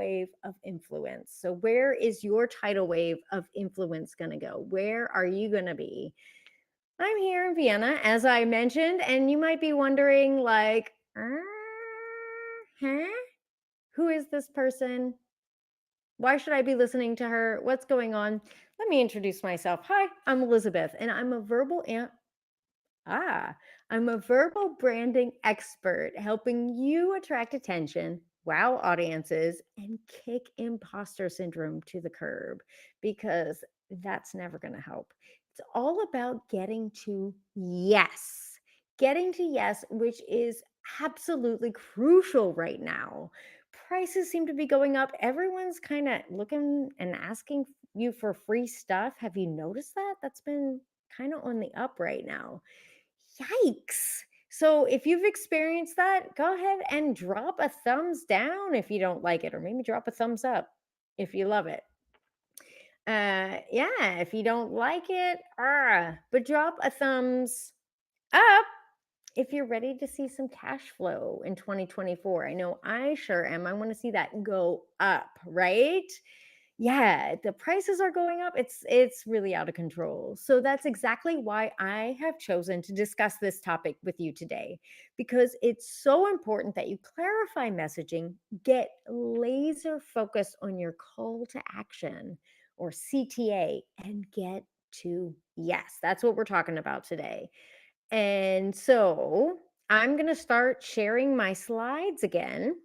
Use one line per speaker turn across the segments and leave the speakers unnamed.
wave of influence. So where is your tidal wave of influence going to go? Where are you going to be? I'm here in Vienna, as I mentioned, and you might be wondering, like, huh? Who is this person? Why should I be listening to her? What's going on? Let me introduce myself. Hi, I'm Elizabeth, and I'm a verbal branding expert, helping you attract attention, wow audiences, and kick imposter syndrome to the curb, because that's never going to help. It's all about getting to yes. Getting to yes, which is absolutely crucial right now. Prices seem to be going up. Everyone's kind of looking and asking you for free stuff. Have you noticed that? That's been kind of on the up right now. Yikes. So if you've experienced that, go ahead and drop a thumbs down if you don't like it, or maybe drop a thumbs up if you love it. Yeah, if you don't like it, but drop a thumbs up if you're ready to see some cash flow in 2024. I know I sure am. I want to see that go up, right? Yeah, the prices are going up. It's really out of control. So that's exactly why I have chosen to discuss this topic with you today, because it's so important that you clarify messaging, get laser focused on your call to action, or CTA, and get to yes. That's what we're talking about today. And so I'm going to start sharing my slides again.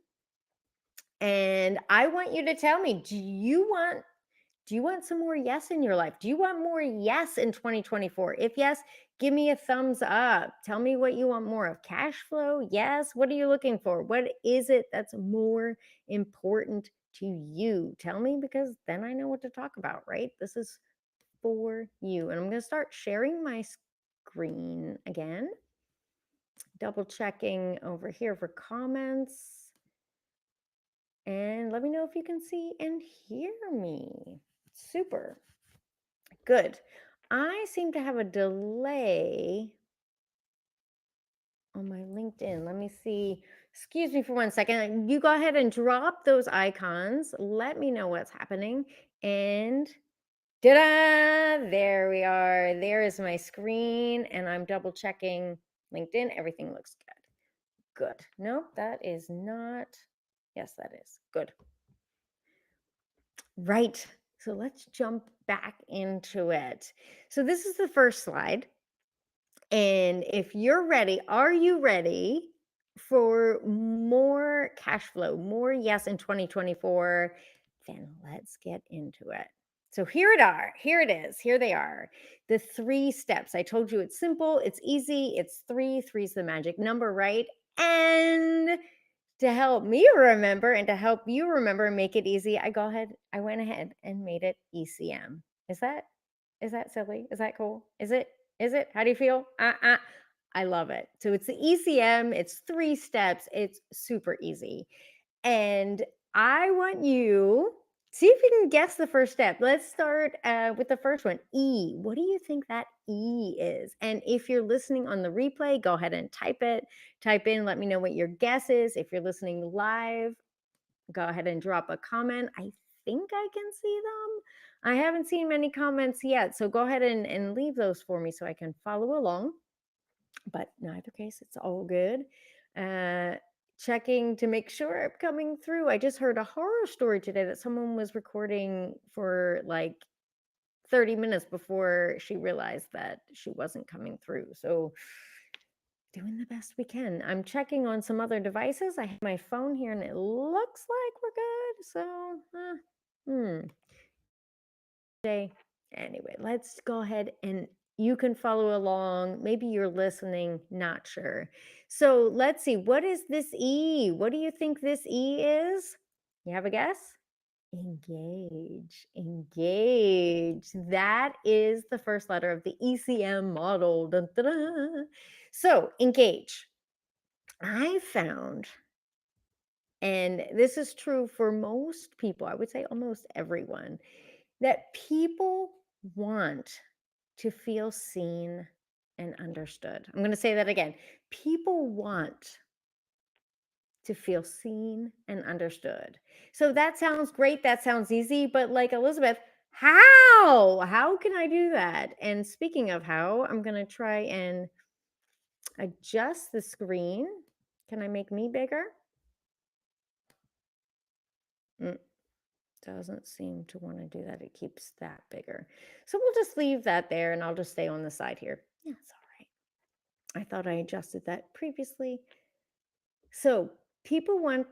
And I want you to tell me, do you want some more yes in your life? Do you want more yes in 2024? If yes, give me a thumbs up. Tell me what you want more of. Cash flow? Yes. What are you looking for? What is it that's more important to you? Tell me, because then I know what to talk about, right? This is for you. And I'm going to start sharing my screen again. Double checking over here for comments. And let me know if you can see and hear me. Super. Good. I seem to have a delay on my LinkedIn. Let me see. Excuse me for 1 second. You go ahead and drop those icons. Let me know what's happening. And ta-da! There we are. There is my screen. And I'm double checking LinkedIn. Everything looks good. Good. Nope, that is not. Yes, that is. Good. Right. So let's jump back into it. So this is the first slide. And if you're ready, are you ready for more cash flow, more yes in 2024? Then let's get into it. So here it is, here they are. The 3 steps. I told you it's simple, it's easy, it's 3. 3 is the magic number, right? And to help me remember and to help you remember and make it easy, I went ahead and made it ECM. Is that silly? Is that cool? Is it? How do you feel? I love it. So it's the ECM, it's 3 steps, it's super easy. And I want you, see if you can guess the first step. Let's start with the first one, E. What do you think that E is? And if you're listening on the replay, go ahead and type in, let me know what your guess is. If you're listening live, go ahead and drop a comment. I think I can see them. I haven't seen many comments yet, so go ahead and leave those for me so I can follow along. But in either case, it's all good. Checking to make sure I'm coming through. I just heard a horror story today that someone was recording for like 30 minutes before she realized that she wasn't coming through. So doing the best we can. I'm checking on some other devices. I have my phone here and it looks like we're good. So, anyway, let's go ahead and you can follow along. Maybe you're listening, not sure. So let's see. What is this E? What do you think this E is? You have a guess? Engage. That is the first letter of the ECM model. Dun, dun, dun. So engage. I found, and this is true for most people, I would say almost everyone, that people want to feel seen and understood. I'm going to say that again. People want to feel seen and understood. So that sounds great. That sounds easy. But like Elizabeth, how? How can I do that? And speaking of how, I'm going to try and adjust the screen. Can I make me bigger? Doesn't seem to want to do that. It keeps that bigger. So we'll just leave that there and I'll just stay on the side here. Yeah, it's all right. I thought I adjusted that previously. So people want,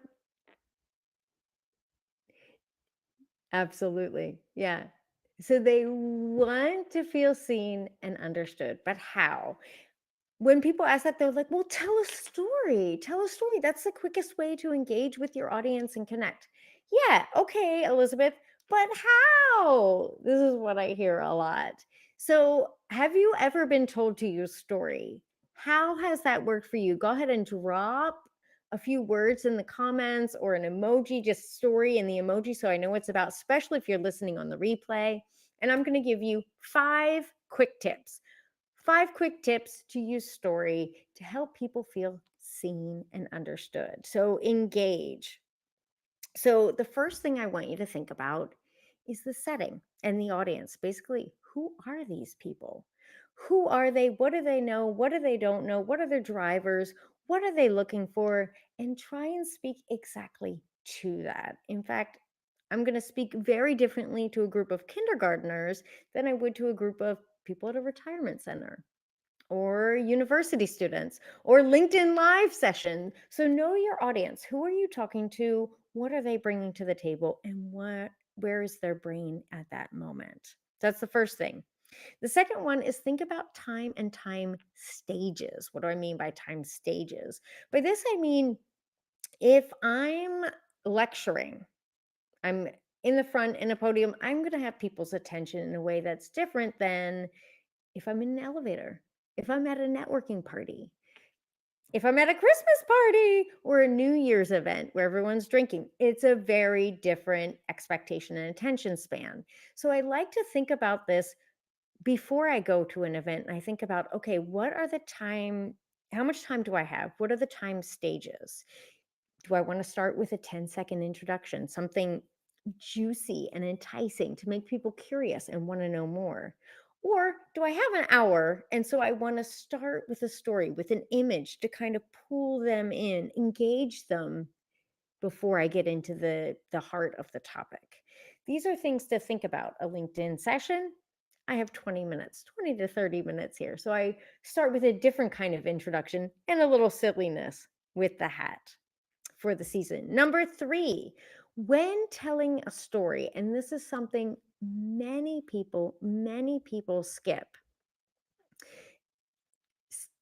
absolutely. Yeah. So they want to feel seen and understood, but how? When people ask that, they're like, well, tell a story. Tell a story. That's the quickest way to engage with your audience and connect. Yeah, okay, Elizabeth, but how? This is what I hear a lot. So, have you ever been told to use story? How has that worked for you? Go ahead and drop a few words in the comments or an emoji, just story in the emoji so I know what it's about, especially if you're listening on the replay. And I'm going to give you 5 quick tips. 5 quick tips to use story to help people feel seen and understood. So engage. So the first thing I want you to think about is the setting and the audience. Basically, who are these people? Who are they? What do they know? What do they don't know? What are their drivers? What are they looking for? And try and speak exactly to that. In fact, I'm going to speak very differently to a group of kindergartners than I would to a group of people at a retirement center or university students or LinkedIn live session. So know your audience. Who are you talking to? What are they bringing to the table? And where is their brain at that moment? That's the first thing. The second one is think about time and time stages. What do I mean by time stages? By this, I mean, if I'm lecturing, I'm in the front in a podium, I'm going to have people's attention in a way that's different than if I'm in an elevator, if I'm at a networking party, if I'm at a Christmas party or a New Year's event where everyone's drinking. It's a very different expectation and attention span. So I like to think about this before I go to an event. And I think about, okay, what are the time, how much time do I have? What are the time stages? Do I want to start with a 10-second introduction, something juicy and enticing to make people curious and want to know more? Or do I have an hour and so I want to start with a story, with an image to kind of pull them in, engage them before I get into the heart of the topic? These are things to think about. A LinkedIn session, I have 20 minutes, 20 to 30 minutes here. So I start with a different kind of introduction and a little silliness with the hat for the season. Number 3, when telling a story, and this is something many people skip,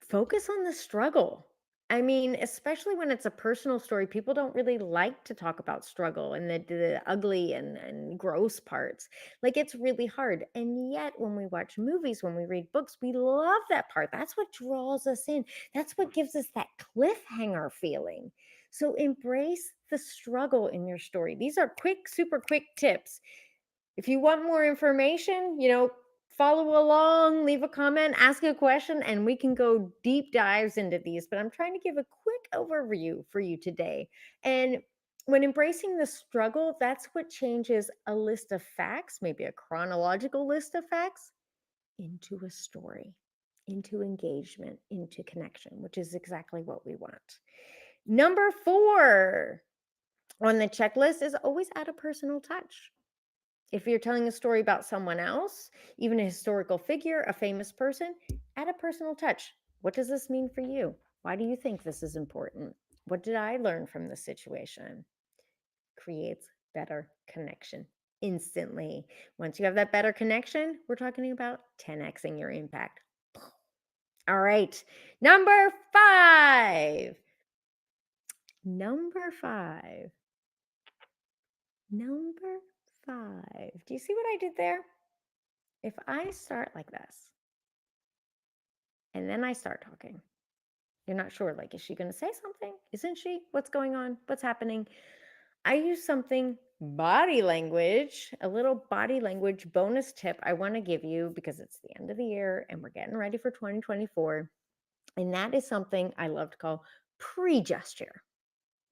focus on the struggle. I mean, especially when it's a personal story, people don't really like to talk about struggle and the ugly and gross parts. Like it's really hard. And yet, when we watch movies, when we read books, we love that part. That's what draws us in. That's what gives us that cliffhanger feeling. So embrace the struggle in your story. These are quick, super quick tips. If you want more information, follow along, leave a comment, ask a question, and we can go deep dives into these. But I'm trying to give a quick overview for you today. And when embracing the struggle, that's what changes a list of facts, maybe a chronological list of facts, into a story, into engagement, into connection, which is exactly what we want. Number 4 on the checklist is always add a personal touch. If you're telling a story about someone else, even a historical figure, a famous person, add a personal touch. What does this mean for you? Why do you think this is important? What did I learn from this situation? Creates better connection instantly. Once you have that better connection, we're talking about 10xing your impact. All right. Number 5. Number 5. Number 5. Do you see what I did there? If I start like this, and then I start talking, you're not sure, like, is she going to say something? Isn't she? What's going on? What's happening? I use something body language, a little body language bonus tip I want to give you because it's the end of the year and we're getting ready for 2024. And that is something I love to call pre gesture.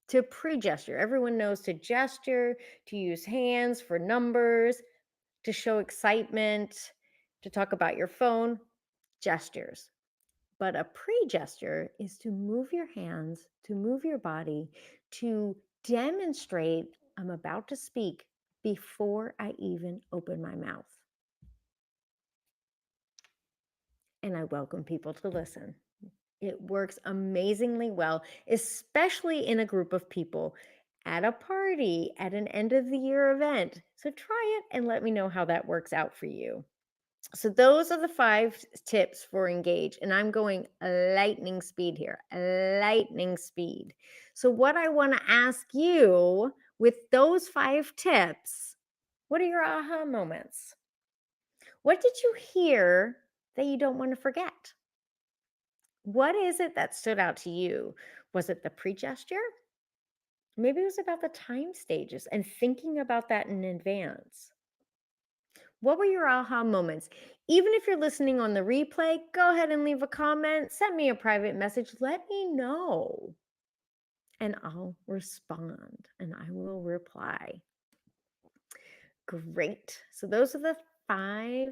to pre-gesture. Everyone knows to gesture, to use hands for numbers, to show excitement, to talk about your phone, gestures. But a pre-gesture is to move your hands, to move your body, to demonstrate I'm about to speak before I even open my mouth. And I welcome people to listen. It works amazingly well, especially in a group of people, at a party, at an end of the year event. So try it and let me know how that works out for you. So those are the 5 tips for engage, and I'm going lightning speed here, lightning speed. So what I want to ask you with those 5 tips, what are your aha moments? What did you hear that you don't want to forget? What is it that stood out to you? Was it the pre-gesture? Maybe it was about the time stages and thinking about that in advance. What were your aha moments? Even if you're listening on the replay, go ahead and leave a comment, send me a private message, let me know, and I'll respond and I will reply. Great. So those are the 5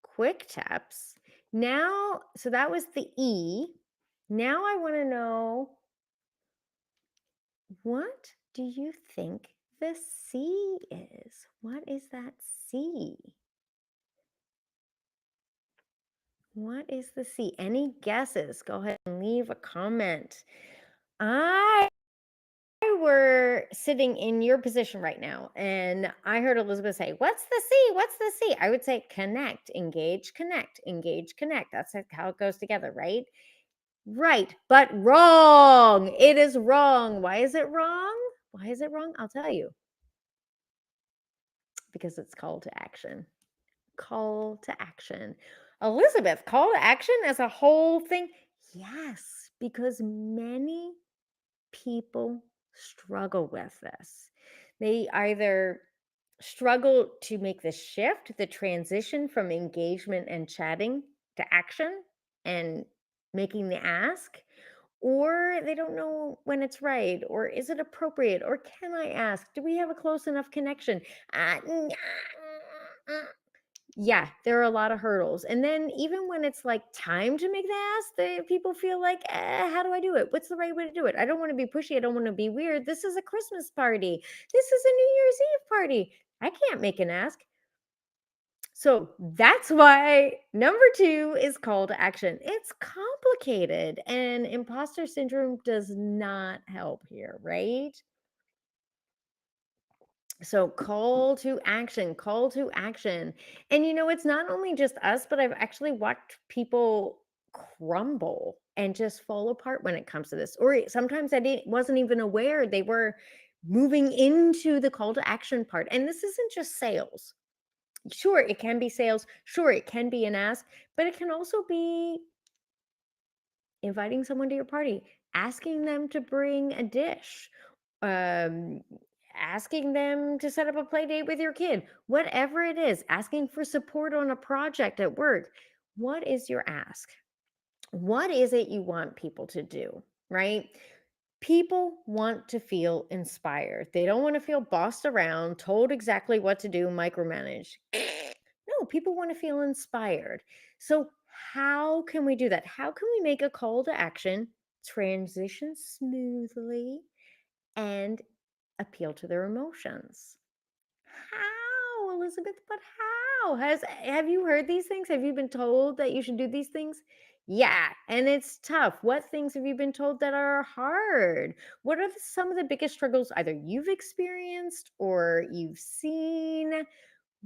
quick tips. Now, so that was the E. Now I want to know, what do you think the C is? What is that C? What is the C? Any guesses? Go ahead and leave a comment. I were sitting in your position right now and I heard Elizabeth say, "What's the C? What's the C?" I would say connect, engage, connect, engage, connect. That's how it goes together, right? Right, but wrong. It is wrong. Why is it wrong? Why is it wrong? I'll tell you. Because it's call to action. Call to action. Elizabeth, call to action as a whole thing? Yes, because many people struggle with this. They either struggle to make the shift, the transition from engagement and chatting to action and making the ask, or they don't know when it's right, or is it appropriate, or can I ask? Do we have a close enough connection? Yeah, there are a lot of hurdles. And then even when it's like time to make the ask, people feel like, how do I do it? What's the right way to do it? I don't want to be pushy. I don't want to be weird. This is a Christmas party. This is a New Year's Eve party. I can't make an ask. So that's why number 2 is call to action. It's complicated and imposter syndrome does not help here, right? So call to action, call to action. And it's not only just us, but I've actually watched people crumble and just fall apart when it comes to this. Or sometimes wasn't even aware they were moving into the call to action part. And this isn't just sales. Sure, it can be sales. Sure, it can be an ask, but it can also be inviting someone to your party, asking them to bring a dish, um, asking them to set up a play date with your kid, whatever it is, asking for support on a project at work. What is your ask? What is it you want people to do, right? People want to feel inspired. They don't want to feel bossed around, told exactly what to do, micromanaged. No, people want to feel inspired. So, how can we do that? How can we make a call to action transition smoothly and appeal to their emotions? How, Elizabeth? But how? Have you heard these things? Have you been told that you should do these things? Yeah, and it's tough. What things have you been told that are hard? What are some of the biggest struggles either you've experienced or you've seen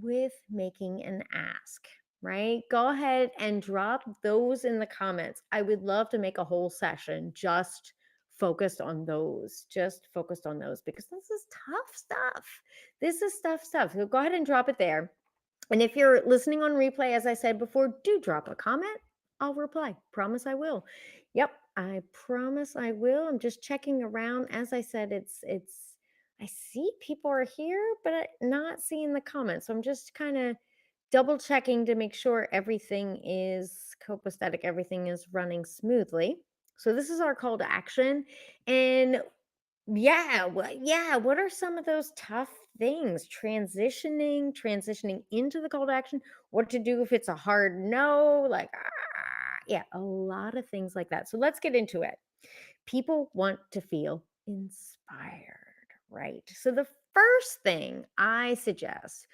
with making an ask, right? Go ahead and drop those in the comments. I would love to make a whole session just focused on those, because this is tough stuff. This is tough stuff. So go ahead and drop it there. And if you're listening on replay, as I said before, do drop a comment. I'll reply. Promise I will. Yep, I promise I will. I'm just checking around. As I said, I see people are here, but not seeing the comments. So I'm just kind of double checking to make sure everything is copacetic, everything is running smoothly. So this is our call to action. And Yeah, what are some of those tough things? Transitioning into the call to action, what to do if it's a hard no, like, yeah, a lot of things like that. So let's get into it. People want to feel inspired, right? So the first thing I suggest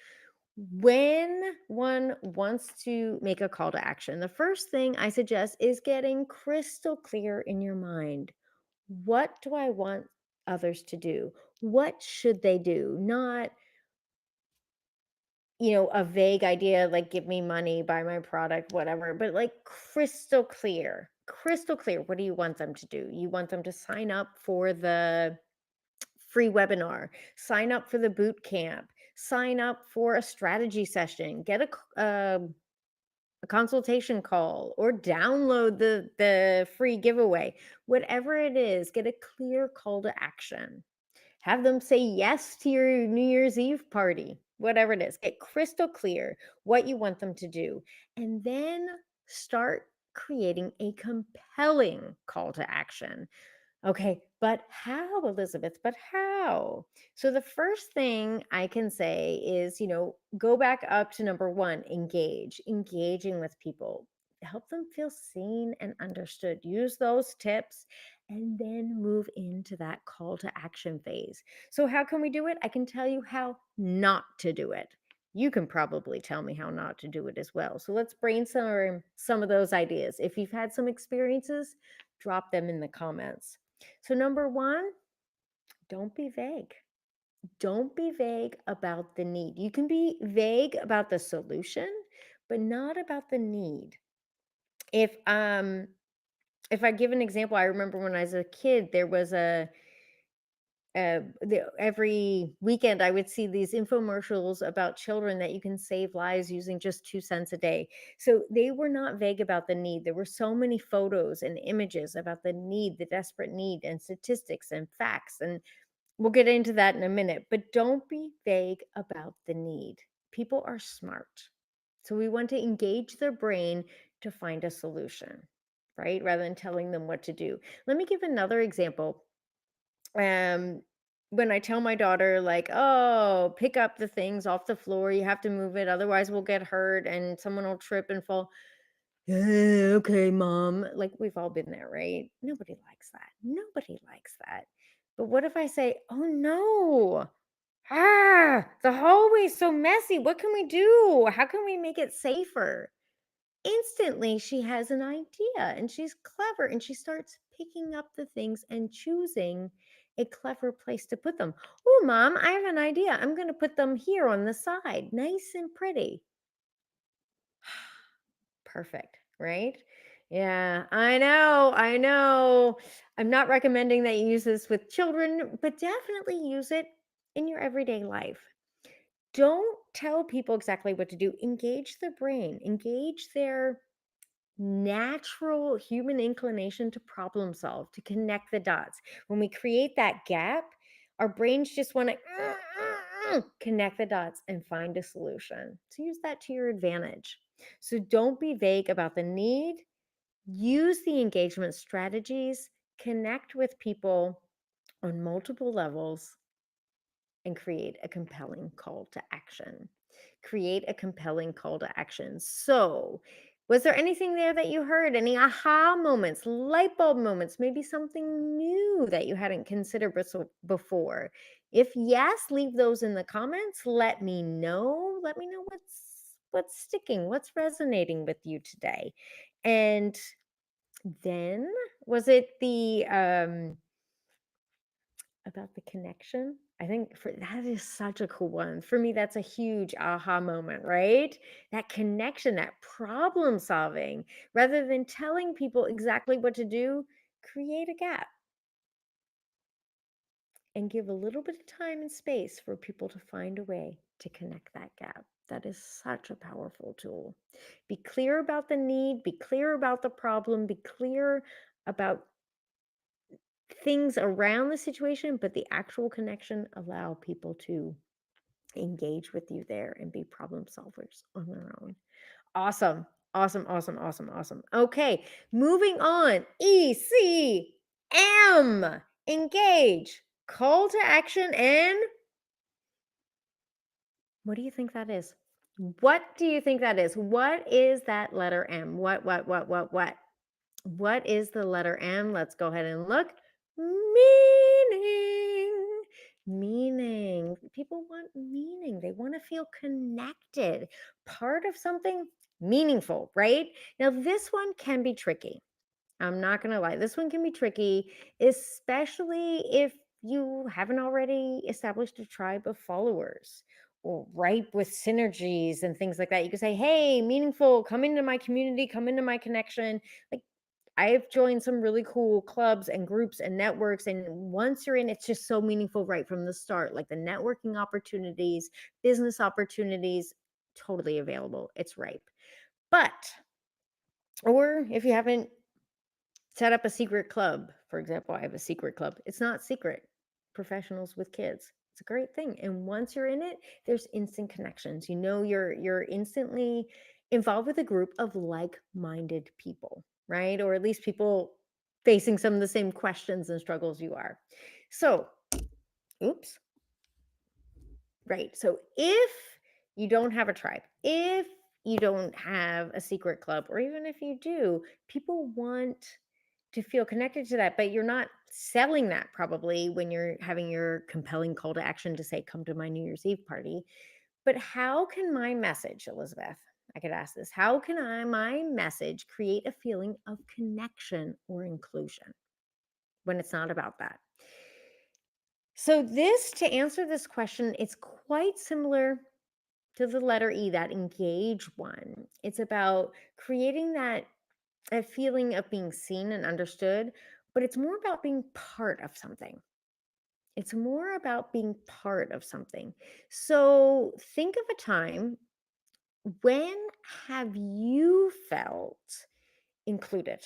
when one wants to make a call to action, the first thing I suggest is getting crystal clear in your mind. What do I want others to do? What should they do? Not, a vague idea like give me money, buy my product, whatever, but like crystal clear. Crystal clear. What do you want them to do? You want them to sign up for the free webinar, sign up for the boot camp, sign up for a strategy session, get a consultation call, or download the free giveaway. Whatever it is, get a clear call to action. Have them say yes to your New Year's Eve party, whatever it is. Get crystal clear what you want them to do, and then start creating a compelling call to action. Okay, but how, Elizabeth? But how? So the first thing I can say is, go back up to number one, engaging with people. Help them feel seen and understood. Use those tips and then move into that call to action phase. So, how can we do it? I can tell you how not to do it. You can probably tell me how not to do it as well. So, let's brainstorm some of those ideas. If you've had some experiences, drop them in the comments. So, number one, don't be vague. Don't be vague about the need. You can be vague about the solution, but not about the need. If um if I give an example, I remember when I was a kid, there was every weekend I would see these infomercials about children that you can save lives using just 2 cents a day. So they were not vague about the need. There were so many photos and images about the need, the desperate need, and statistics and facts. And we'll get into that in a minute, but don't be vague about the need. People are smart. So we want to engage their brain to find a solution, right? Rather than telling them what to do. Let me give another example. um when I tell my daughter, like, oh, pick up the things off the floor, you have to move it, otherwise we'll get hurt and someone will trip and fall. "Yeah, okay, mom." Like, we've all been there, right? Nobody likes that. But what if I say, oh no, the hallway's so messy, what can we do? How can we make it safer? Instantly she has an idea, and she's clever, and she starts picking up the things and choosing a clever place to put them. Oh, mom, I have an idea. I'm going to put them here on the side, nice and pretty. Perfect, right? Yeah, I know. I'm not recommending that you use this with children, but definitely use it in your everyday life. Don't tell people exactly what to do. Engage their brain, engage their natural human inclination to problem solve, to connect the dots. When we create that gap, our brains just want to connect the dots and find a solution. So use that to your advantage. So don't be vague about the need. Use the engagement strategies, connect with people on multiple levels, and create a compelling call to action. Create a compelling call to action. So, was there anything there that you heard? Any aha moments, light bulb moments, maybe something new that you hadn't considered before? If yes, leave those in the comments. Let me know. Let me know what's sticking, what's resonating with you today. And then, was it the about the connection? I think for that is such a cool one. For me, that's a huge aha moment, right? That connection, that problem solving. Rather than telling people exactly what to do, create a gap and give a little bit of time and space for people to find a way to connect that gap. That is such a powerful tool. Be clear about the need, be clear about the problem, be clear about things around the situation, but the actual connection, allow people to engage with you there and be problem solvers on their own. Awesome. Awesome. Awesome. Awesome. Awesome. Okay. Moving on. ECM. Engage. call to action, and what do you think that is? What do you think that is? What is that letter M? What? What is the letter M? Let's go ahead and look. Meaning. Meaning. People want meaning. They want to feel connected, part of something meaningful, right? Now, this one can be tricky. I'm not going to lie. This one can be tricky, especially if you haven't already established a tribe of followers or ripe with synergies and things like that. You can say, hey, meaningful, come into my community, come into my connection. Like, I've joined some really cool clubs and groups and networks. And once you're in, it's just so meaningful right from the start. Like the networking opportunities, business opportunities, totally available. It's ripe. But, or if you haven't set up a secret club. For example, I have a secret club. It's not secret. Professionals with kids. It's a great thing. And once you're in it, there's instant connections. You know, you're instantly involved with a group of like-minded people, right? Or at least people facing some of the same questions and struggles you are. So, oops. Right. So if you don't have a tribe, if you don't have a secret club, or even if you do, people want to feel connected to that, but you're not selling that probably when you're having your compelling call to action to say, come to my New Year's Eve party. But how can my message, Elizabeth, I could ask this, how can my message create a feeling of connection or inclusion when it's not about that? So to answer this question, it's quite similar to the letter E, that engage one. It's about creating that a feeling of being seen and understood, but it's more about being part of something. It's more about being part of something. So think of a time, when have you felt included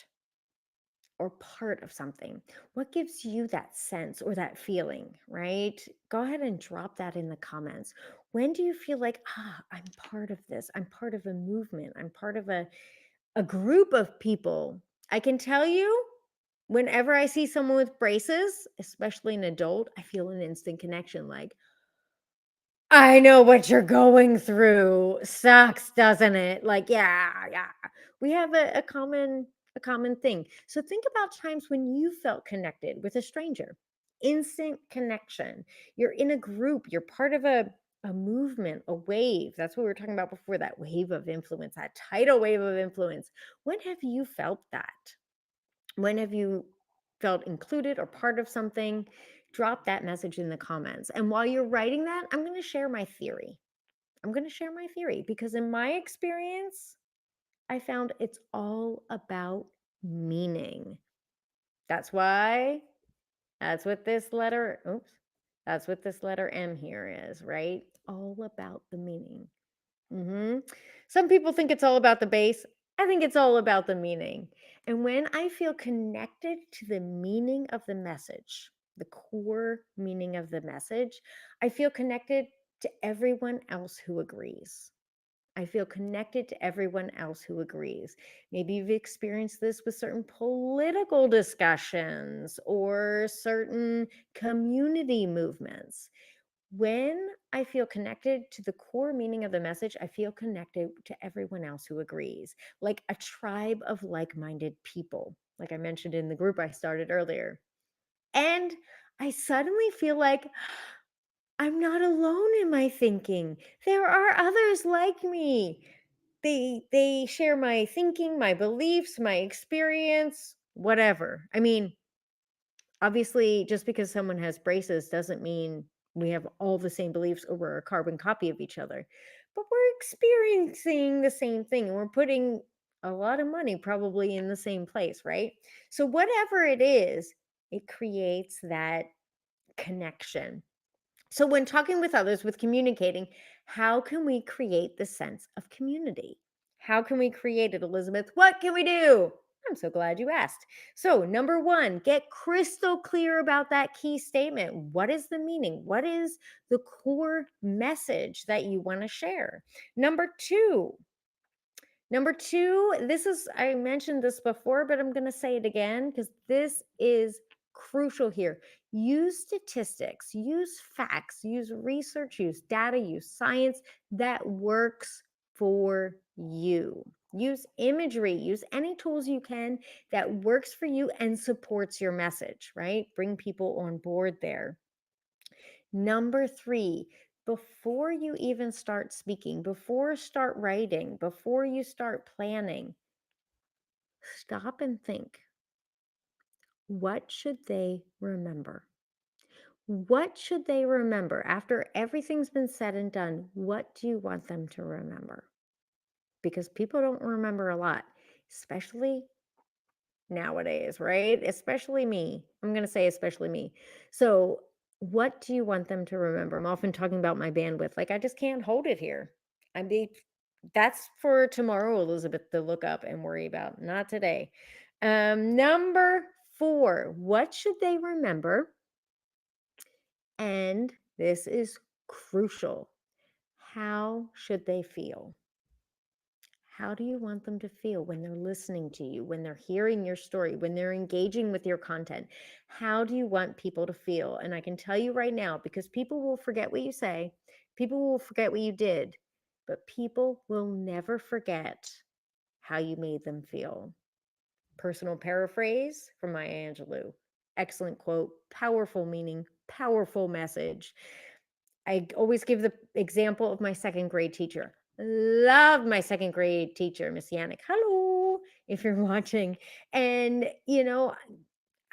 or part of something? What gives you that sense or that feeling, right? Go ahead and drop that in the comments. When do you feel like, I'm part of this? I'm part of a movement. I'm part of a group of people. I can tell you, whenever I see someone with braces, especially an adult, I feel an instant connection. Like, I know what you're going through. Sucks, doesn't it? Like, yeah. We have a common thing. So think about times when you felt connected with a stranger. Instant connection. You're in a group, you're part of a movement, a wave. That's what we were talking about before, that wave of influence, that tidal wave of influence. When have you felt that? When have you felt included or part of something? Drop that message in the comments. And while you're writing that, I'm going to share my theory. I'm going to share my theory because in my experience, I found it's all about meaning. That's why, that's what this letter, that's what this letter M here is, right? All about the meaning. Some people think it's all about the base. I think it's all about the meaning. And when I feel connected to the meaning of the message, the core meaning of the message, I feel connected to everyone else who agrees. I feel connected to everyone else who agrees. Maybe you've experienced this with certain political discussions or certain community movements. When I feel connected to the core meaning of the message, I feel connected to everyone else who agrees, like a tribe of like-minded people, like I mentioned in the group I started earlier. And I suddenly feel like I'm not alone in my thinking. There are others like me. They share my thinking, my beliefs, my experience, whatever. I mean, obviously, just because someone has braces doesn't mean we have all the same beliefs or we're a carbon copy of each other. But we're experiencing the same thing. We're putting a lot of money probably in the same place, right? So, whatever it is, it creates that connection. So, when talking with others, with communicating, how can we create the sense of community? How can we create it, Elizabeth? What can we do? I'm so glad you asked. So, number one, get crystal clear about that key statement. What is the meaning? What is the core message that you want to share? Number two, this is, I mentioned this before, but I'm going to say it again because this is crucial here. Use statistics, use facts, use research, use data, use science that works for you. Use imagery, use any tools you can that works for you and supports your message, right? Bring people on board there. Number 3, before you even start speaking, before start writing, before you start planning, stop and think, what should they remember? What should they remember after everything's been said and done? What do you want them to remember? Because people don't remember a lot, especially nowadays, right? Especially me. I'm going to say especially me. So, what do you want them to remember? I'm often talking about my bandwidth. Like, I just can't hold it here. I mean, that's for tomorrow, Elizabeth, to look up and worry about, not today. Number 4, what should they remember? And this is crucial. How should they feel? How do you want them to feel when they're listening to you, when they're hearing your story, when they're engaging with your content? How do you want people to feel? And I can tell you right now, because people will forget what you say, people will forget what you did, but people will never forget how you made them feel. Personal paraphrase from Maya Angelou. Excellent quote, powerful meaning, powerful message. I always give the example of my second grade teacher. Love my second grade teacher, Miss Yannick. Hello, if you're watching. And,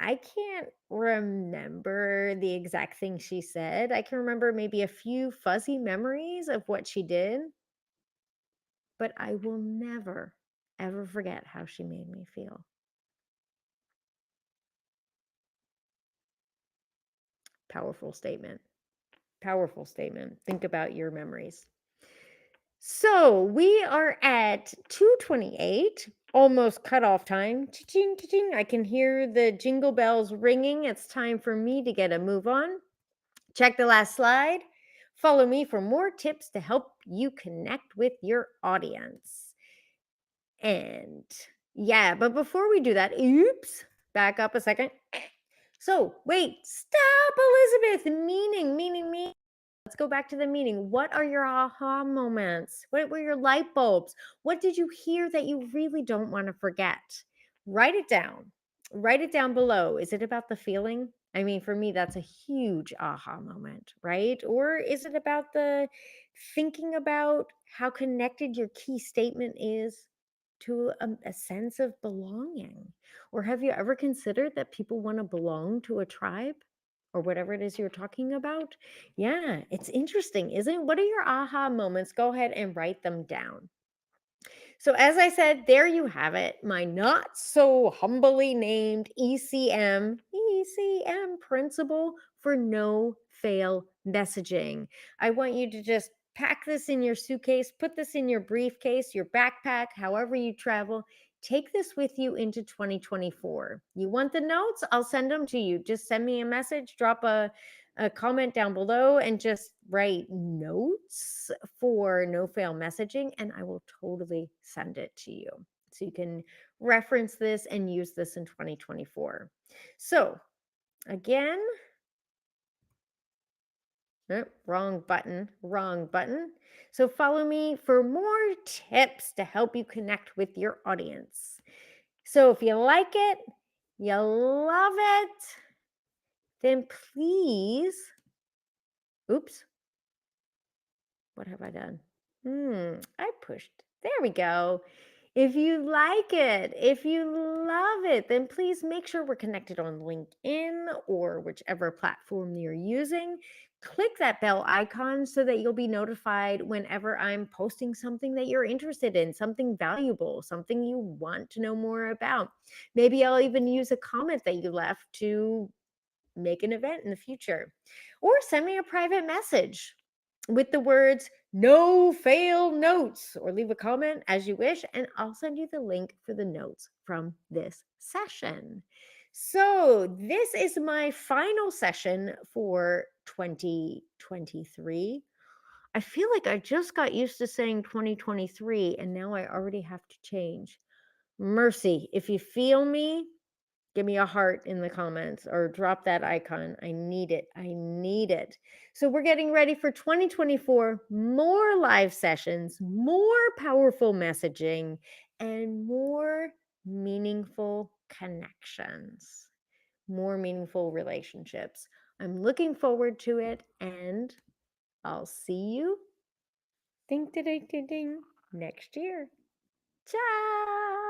I can't remember the exact thing she said. I can remember maybe a few fuzzy memories of what she did, but I will never, ever forget how she made me feel. Powerful statement. Powerful statement. Think about your memories. So we are at 2:28, almost cutoff time. Cha-ching, cha-ching. I can hear the jingle bells ringing. It's time for me to get a move on. Check the last slide. Follow me for more tips to help you connect with your audience. And yeah, but before we do that, oops, back up a second. So wait, stop, Elizabeth. Meaning. Let's go back to the meeting. What are your aha moments? What were your light bulbs? What did you hear that you really don't want to forget? Write it down. Write it down below. Is it about the feeling? I mean, for me, that's a huge aha moment, right? Or is it about the thinking about how connected your key statement is to a sense of belonging? Or have you ever considered that people want to belong to a tribe or whatever it is you're talking about? Yeah, it's interesting, isn't it? What are your aha moments? Go ahead and write them down. So, as I said, there you have it, my not so humbly named ECM principle for no fail messaging. I want you to just pack this in your suitcase, put this in your briefcase, your backpack, however you travel. Take this with you into 2024. You want the notes? I'll send them to you. Just send me a message, drop a comment down below, and just write notes for no fail messaging, and I will totally send it to you. So you can reference this and use this in 2024. So again, wrong button. So follow me for more tips to help you connect with your audience. So if you like it, you love it, then please, oops, what have I done? I pushed. There we go. If you like it, if you love it, then please make sure we're connected on LinkedIn or whichever platform you're using. Click that bell icon so that you'll be notified whenever I'm posting something that you're interested in, something valuable, something you want to know more about. Maybe I'll even use a comment that you left to make an event in the future. Or send me a private message with the words no fail notes, or leave a comment as you wish, and I'll send you the link for the notes from this session. So, this is my final session for 2023. I feel like I just got used to saying 2023 and now I already have to change. Mercy, if you feel me, Give me a heart in the comments or drop that icon. I need it. I need it. So, we're getting ready for 2024, more live sessions, more powerful messaging, and more meaningful connections, more meaningful relationships. I'm looking forward to it, and I'll see you ding, ding, ding, ding, ding, next year. Ciao.